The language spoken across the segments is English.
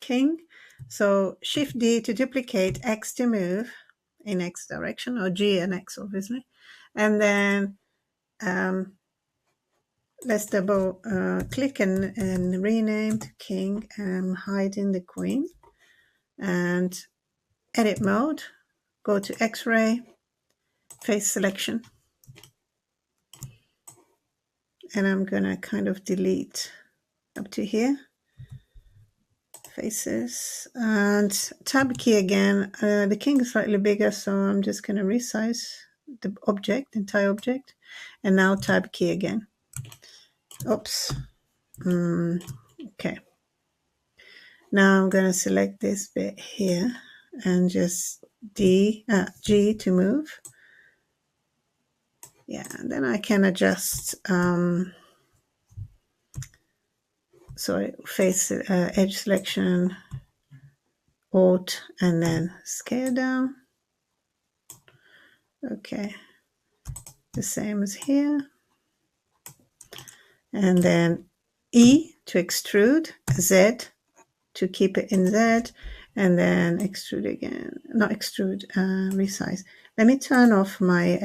king. So Shift D to duplicate, X to move in X direction, or G and X obviously. And then let's double click and rename to king, and hiding the queen. And edit mode, go to X-ray, face selection. And I'm gonna kind of delete up to here. Faces, and tab key again. The king is slightly bigger, so I'm just going to resize the object, entire object, and now tab key again. Oops. Okay. Now I'm going to select this bit here and just G to move. Yeah, and then I can adjust. Face edge selection, Alt, and then scale down. Okay, the same as here. And then E to extrude, Z to keep it in Z, and then extrude again. Not extrude, resize. Let me turn off my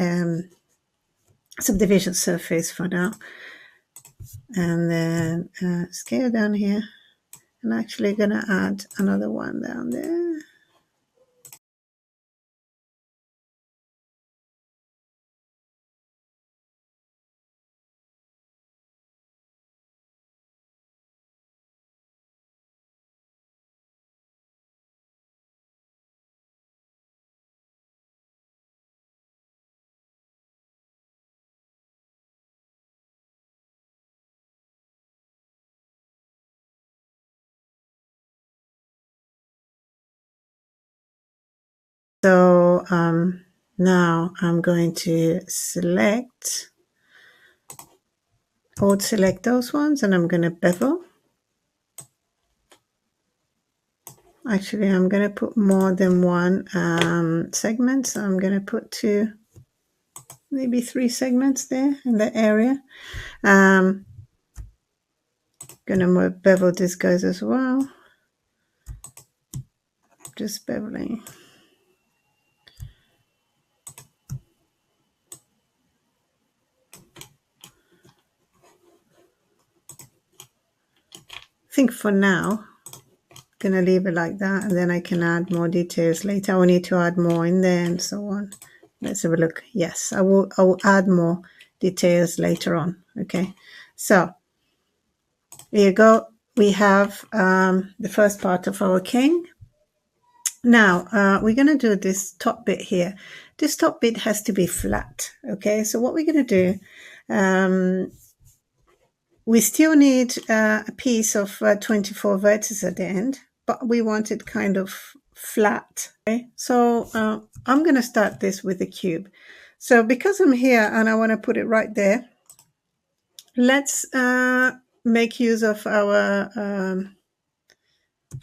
subdivision surface for now. And then scale down here. I'm actually going to add another one down there. So now I'm going to select, Alt select those ones, and I'm going to bevel. Actually, I'm going to put more than one segment, so I'm going to put two, maybe 3 segments there in that area. Going to bevel these guys as well. Just beveling. I think for now, I'm going to leave it like that, and then I can add more details later. I will need to add more in there and so on. Let's have a look. Yes, I will add more details later on. Okay, so here you go. We have the first part of our king. Now we're going to do this top bit here. This top bit has to be flat. Okay, so what we're going to do, we still need a piece of 24 vertices at the end, but we want it kind of flat. Okay, so I'm going to start this with the cube. So because I'm here and I want to put it right there, let's make use of our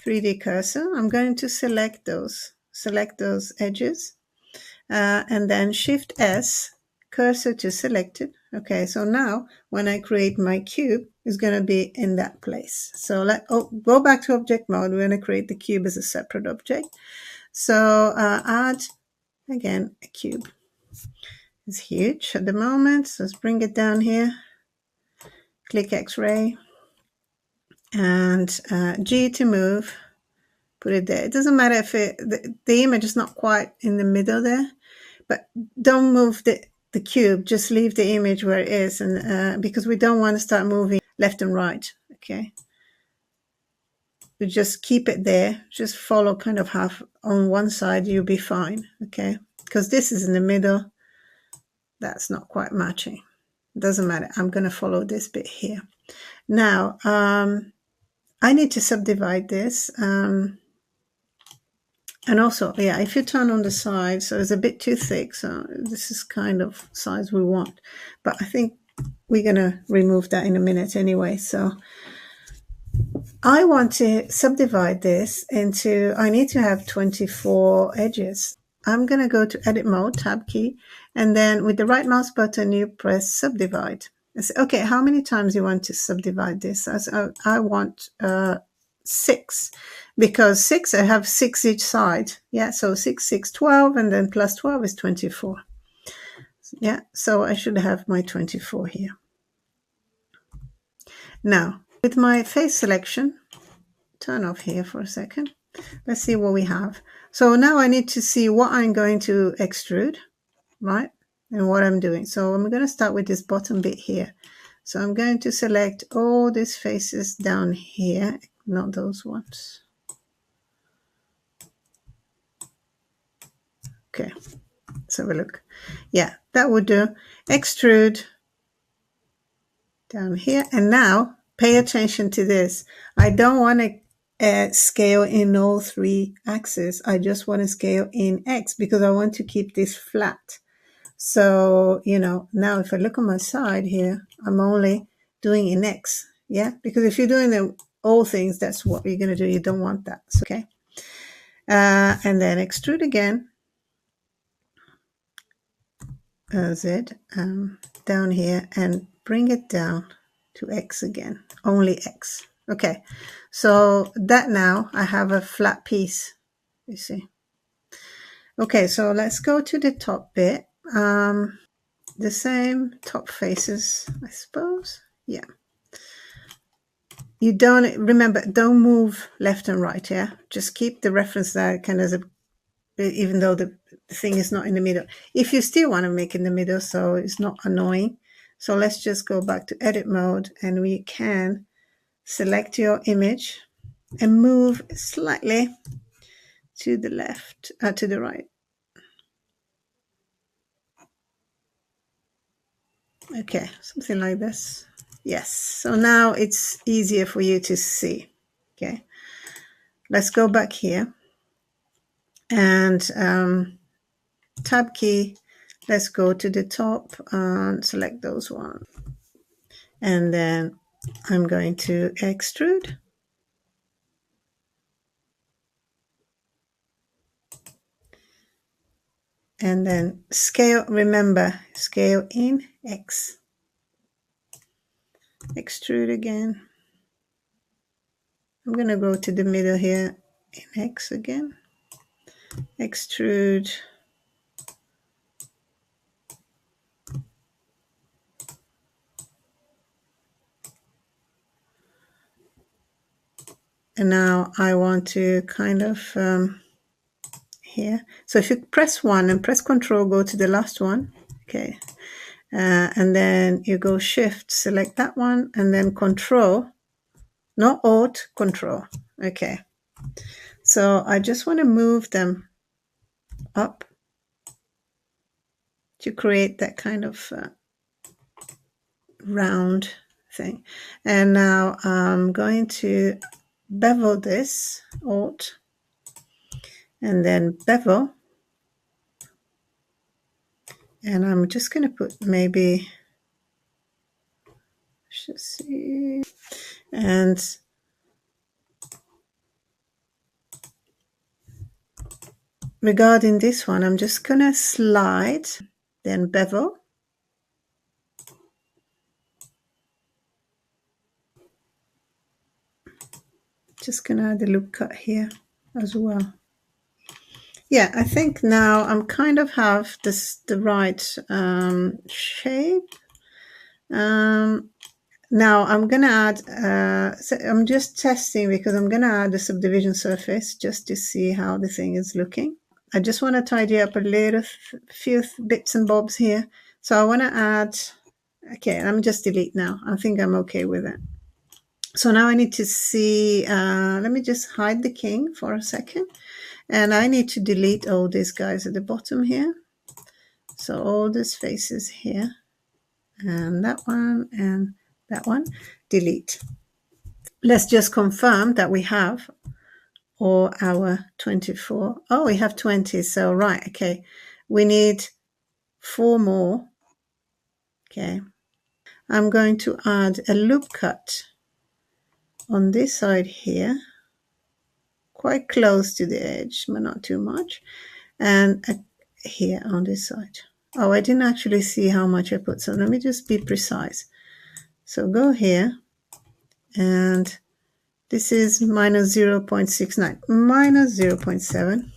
3D cursor. I'm going to select those edges, and then Shift S, cursor to selected. Okay, so now when I create my cube, it's going to be in that place. So go back to object mode. We're going to create the cube as a separate object. So add again a cube. It's huge at the moment, so let's bring it down here. Click X-ray and G to move. Put it there. It doesn't matter if the image is not quite in the middle there, but don't move the cube. Just leave the image where it is, and because we don't want to start moving left and right. Okay, we just keep it there. Just follow kind of half on one side. You'll be fine. Okay, because this is in the middle. That's not quite matching. It doesn't matter. I'm going to follow this bit here. Now I need to subdivide this. And also, yeah, if you turn on the side, so it's a bit too thick. So this is kind of size we want. But I think we're going to remove that in a minute anyway. So I want to subdivide this into, I need to have 24 edges. I'm going to go to edit mode, tab key, and then with the right mouse button, you press subdivide. I say, okay, how many times you want to subdivide this? I want 6, because 6, I have 6 each side. Yeah, so 6, 6, 12, and then plus 12 is 24. Yeah, so I should have my 24 here. Now, with my face selection, turn off here for a second. Let's see what we have. So now I need to see what I'm going to extrude, right? And what I'm doing. So I'm going to start with this bottom bit here. So I'm going to select all these faces down here, not those ones. Okay, let's have a look. Yeah, that would do. Extrude down here. And now pay attention to this. I don't want to scale in all 3 axes. I just want to scale in X because I want to keep this flat. So, you know, now if I look on my side here, I'm only doing in X. Yeah, because if you're doing all things, that's what you're going to do. You don't want that. So, okay. And then extrude again. Z down here and bring it down to X again, only X. Okay, so that now I have a flat piece, you see. Okay, so let's go to the top bit. The same top faces, I suppose. Yeah. You don't, remember, don't move left and right, yeah? Just keep the reference there kind of, even though the thing is not in the middle. If you still want to make it in the middle so it's not annoying. So let's just go back to edit mode and we can select your image and move slightly to the left, to the right. Okay, something like this. Yes, so now it's easier for you to see. Okay, let's go back here and tab key. Let's go to the top and select those ones. And then I'm going to extrude. And then scale, remember, scale in X. Extrude again. I'm going to go to the middle here in X again. Extrude. And now I want to kind of here. So if you press 1 and press Control, go to the last one. Okay. And then you go Shift, select that one, and then Control. Not Alt, Control. Okay. So I just want to move them up to create that kind of round thing. And now I'm going to bevel this, Alt, and then bevel. And I'm just going to put maybe, let's see, and regarding this one, I'm just going to slide, then bevel. Just going to add a loop cut here as well. Yeah, I think now I'm kind of have this the right shape. Now I'm going to add, so I'm just testing because I'm going to add a subdivision surface just to see how the thing is looking. I just want to tidy up a little few bits and bobs here. So I want to add, okay, let me just delete now. I think I'm okay with it. So now I need to see, let me just hide the king for a second. And I need to delete all these guys at the bottom here. So all these faces here, and that one, delete. Let's just confirm that we have all our 24. Oh, we have 20. So, right, okay. We need 4 more. Okay. I'm going to add a loop cut on this side here, quite close to the edge, but not too much. And here on this side. Oh, I didn't actually see how much I put. So let me just be precise. So go here and This is minus 0.69, minus 0.7.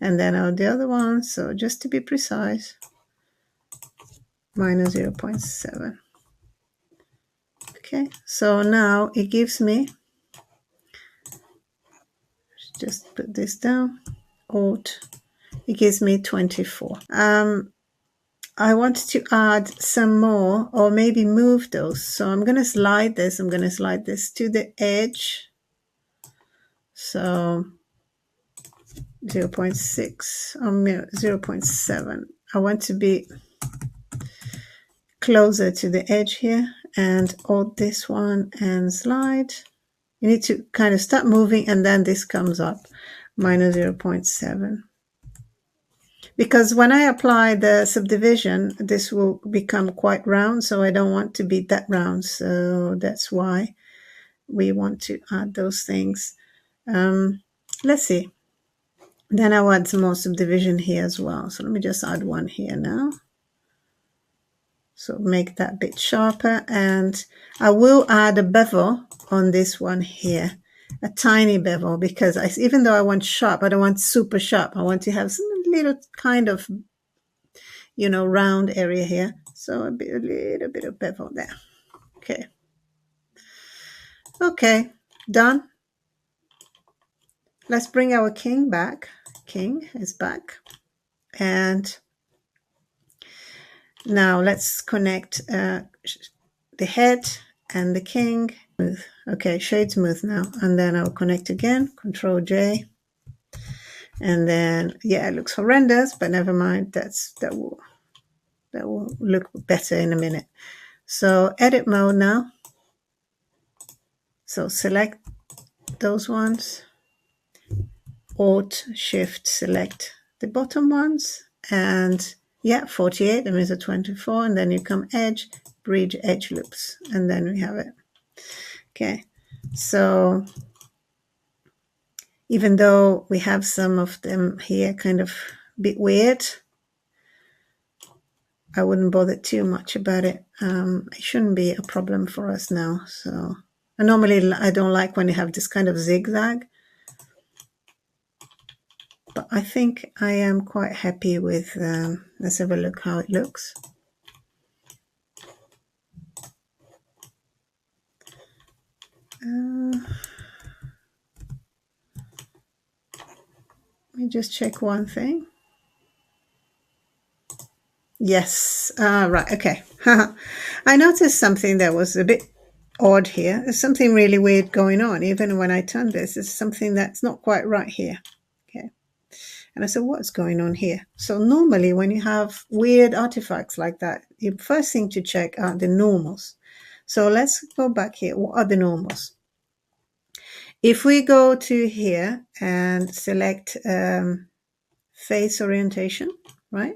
And then the other one, so just to be precise, minus 0.7. Okay, so now it gives me, just put this down, Alt, it gives me 24. I want to add some more, or maybe move those. So I'm going to slide this. I'm going to slide this to the edge. So 0.6 or 0.7. I want to be closer to the edge here, and Alt this one and slide. You need to kind of start moving, and then this comes up, minus 0.7. Because when I apply the subdivision, this will become quite round, so I don't want to be that round. So that's why we want to add those things. Let's see. Then I'll add some more subdivision here as well. So let me just add one here now. So make that a bit sharper. And I will add a bevel on this one here. A tiny bevel, because even though I want sharp, I don't want super sharp. I want to have some little kind of, round area here. So a little bit of bevel there. Okay. Okay, done. Let's bring our king back. King is back. And now let's connect the head and the king. Okay, shade smooth now. And then I'll connect again, Control J. And then, yeah, it looks horrendous, but never mind. That will look better in a minute. So edit mode now. So select those ones. Alt Shift select the bottom ones. And yeah, 48, that means a 24. And then you come edge, bridge edge loops. And then we have it. Okay. So even though we have some of them here kind of a bit weird, I wouldn't bother too much about it. It shouldn't be a problem for us now. So normally I don't like when you have this kind of zigzag, but I think I am quite happy with, let's have a look how it looks. Let me just check one thing. Yes, right, okay. I noticed something that was a bit odd here. There's something really weird going on. Even when I turn this, it's something that's not quite right here. Okay. And I said, what's going on here? So normally when you have weird artifacts like that, the first thing to check are the normals. So let's go back here. What are the normals? If we go to here and select face orientation, right?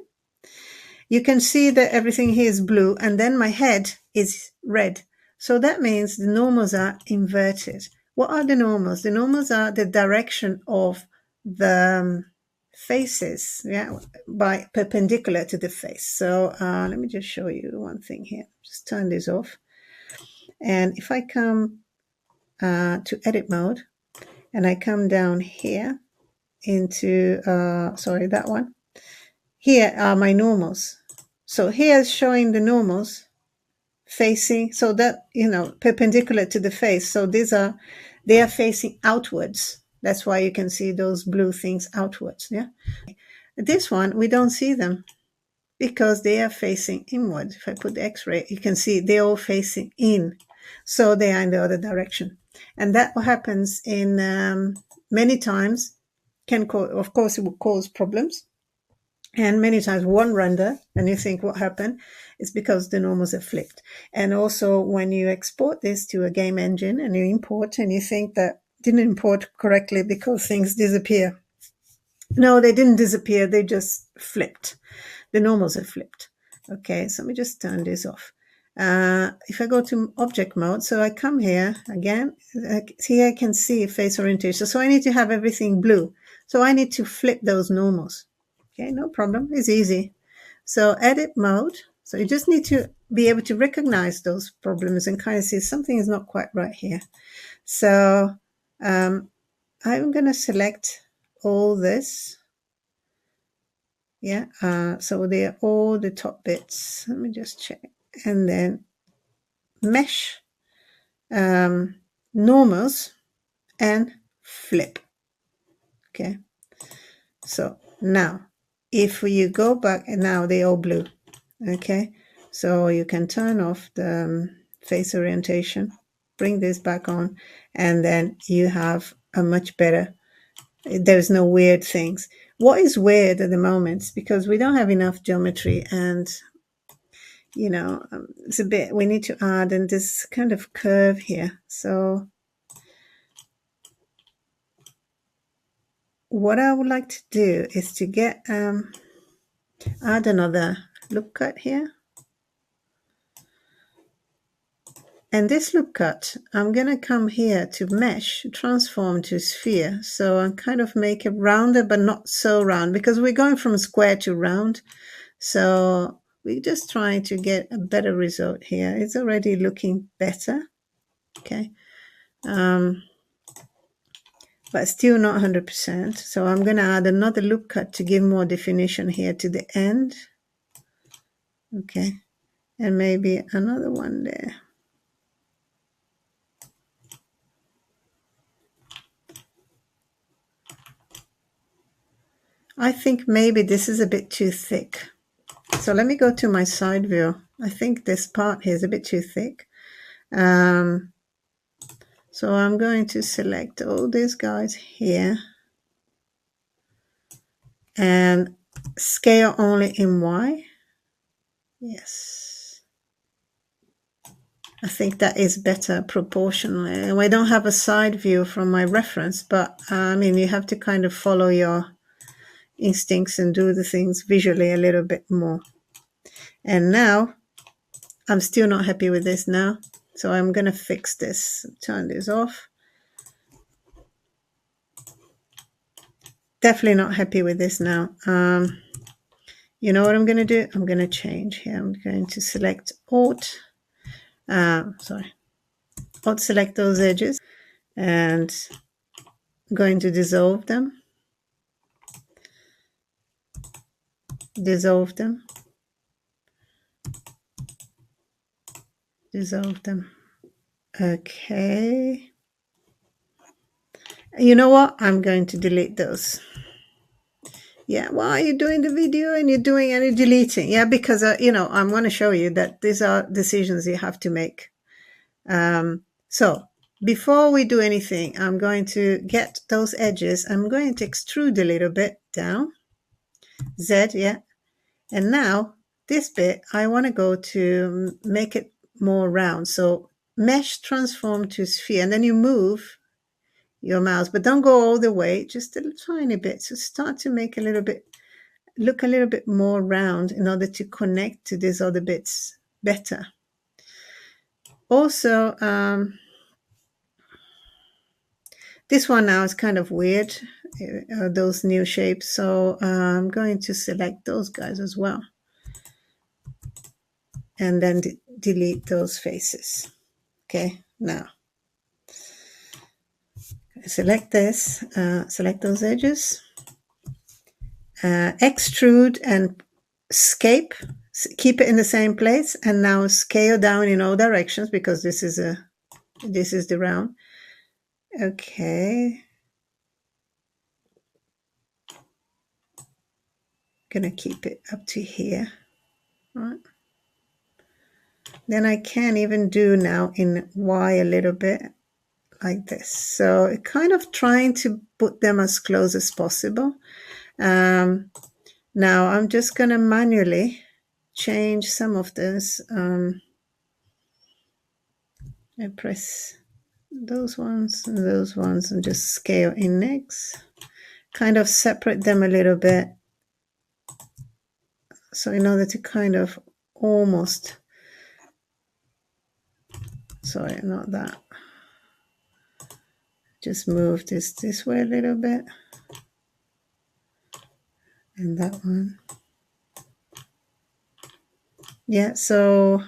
You can see that everything here is blue, and then my head is red. So that means the normals are inverted. What are the normals? The normals are the direction of the faces, yeah, by perpendicular to the face. So let me just show you one thing here. Just turn this off. And if I come to edit mode, and I come down here into, sorry, that one. Here are my normals. So here's showing the normals facing, so that, perpendicular to the face. So they are facing outwards. That's why you can see those blue things outwards. Yeah. This one, we don't see them because they are facing inwards. If I put the X-ray, you can see they're all facing in. So they are in the other direction. And that happens in many times, of course, it will cause problems. And many times one render, and you think what happened? It's because the normals are flipped. And also when you export this to a game engine and you import, and you think that didn't import correctly because things disappear. No, they didn't disappear. They just flipped. The normals are flipped. Okay, so let me just turn this off. If I go to object mode, so I come here again, here I can see face orientation. So I need to have everything blue. So I need to flip those normals. Okay, no problem. It's easy. So edit mode. So you just need to be able to recognize those problems and kind of see something is not quite right here. So I'm going to select all this. Yeah, so they're all the top bits. Let me just check. And then mesh, normals, and flip. Okay, so now if you go back, and now they're all blue. Okay, so you can turn off the face orientation, bring this back on, and then you have a much better, there's no weird things. What is weird at the moment is because we don't have enough geometry, and it's a bit, we need to add in this kind of curve here. So what I would like to do is to get add another loop cut here. And this loop cut, I'm going to come here to mesh, transform to sphere. So I kind of make it rounded, but not so round, because we're going from square to round. So we're just trying to get a better result here. It's already looking better. Okay. But still not 100%. So I'm going to add another loop cut to give more definition here to the end. Okay. And maybe another one there. I think maybe this is a bit too thick. So let me go to my side view. I think this part here is a bit too thick. So I'm going to select all these guys here and scale only in Y. Yes. I think that is better proportionally. And I don't have a side view from my reference, but I mean, you have to kind of follow your instincts and do the things visually a little bit more. And now I'm still not happy with this now. So I'm going to fix this, turn this off. Definitely not happy with this now. You know what I'm going to do? I'm going to change here. I'm going to select Alt select those edges, and I'm going to dissolve them. Dissolve them. Dissolve them. Okay. You know what? I'm going to delete those. Yeah, why are you doing the video and you're doing any deleting? Yeah, because, I want to show you that these are decisions you have to make. So before we do anything, I'm going to get those edges. I'm going to extrude a little bit down. Z, yeah. And now this bit, I want to go to make it more round. So mesh, transform to sphere, and then you move your mouse, but don't go all the way, just a tiny bit. So start to make look a little bit more round in order to connect to these other bits better. Also, this one now is kind of weird, those new shapes. So I'm going to select those guys as well. And then delete those faces. Okay, now select this, select those edges, extrude and escape, keep it in the same place, and now scale down in all directions because this is the round. Okay, gonna keep it up to here. All right. Then I can even do now in Y a little bit like this. So kind of trying to put them as close as possible. Now I'm just going to manually change some of this. I press those ones and just scale in next. Kind of separate them a little bit. So in order to kind of almost, sorry, not that. Just move this way a little bit. And that one. Yeah, so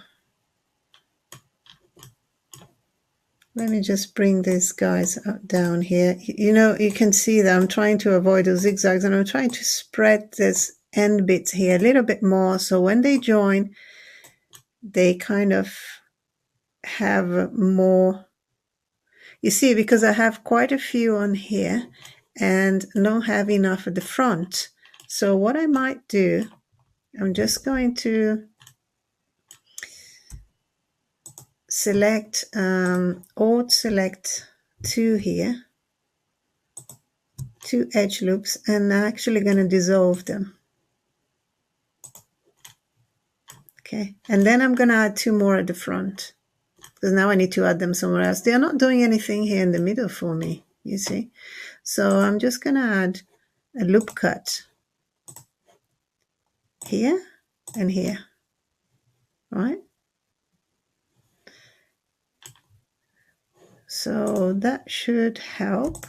Let me just bring these guys up down here. You know, you can see that I'm trying to avoid those zigzags, and I'm trying to spread this end bits here a little bit more, so when they join, they kind of have more. You see, because I have quite a few on here and not have enough at the front. So what I might do, I'm just going to select, Alt select 2 here, 2 edge loops, and I'm actually going to dissolve them. Okay, and then I'm going to add 2 more at the front, because now I need to add them somewhere else. They are not doing anything here in the middle for me, you see. So I'm just going to add a loop cut here and here, right? So that should help.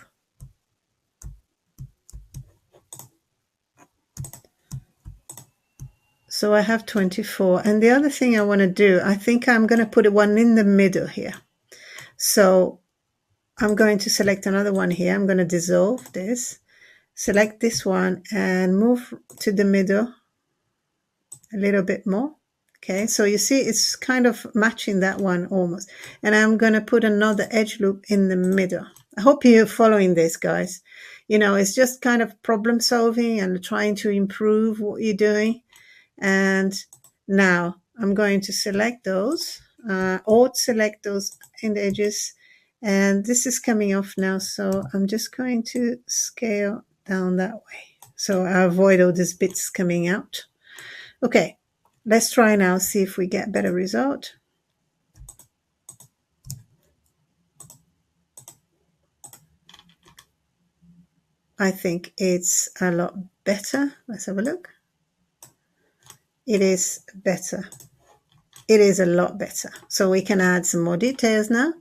So I have 24. And the other thing I want to do, I think I'm going to put one in the middle here. So I'm going to select another one here. I'm going to dissolve this, select this one, and move to the middle a little bit more. Okay, so you see it's kind of matching that one almost. And I'm going to put another edge loop in the middle. I hope you're following this, guys. You know, it's just kind of problem solving and trying to improve what you're doing. And now I'm going to select those, Alt select those in the edges, and this is coming off now, so I'm just going to scale down that way so I avoid all these bits coming out. Okay, let's try now, see if we get better result. I think it's a lot better. Let's have a look. It is better. It is a lot better. So we can add some more details now.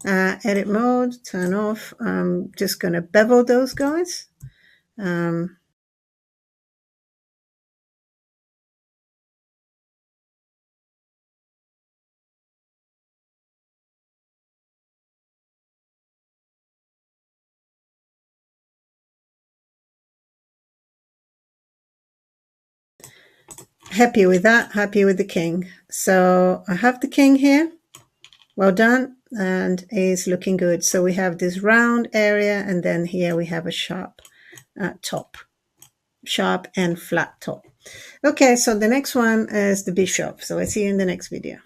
Edit mode, turn off. I'm just going to bevel those guys. Happy with that, happy with the king. So I have the king here. Well done, and it's looking good. So we have this round area, and then here we have a sharp top, sharp and flat top. Okay, so the next one is the bishop. So I see you in the next video.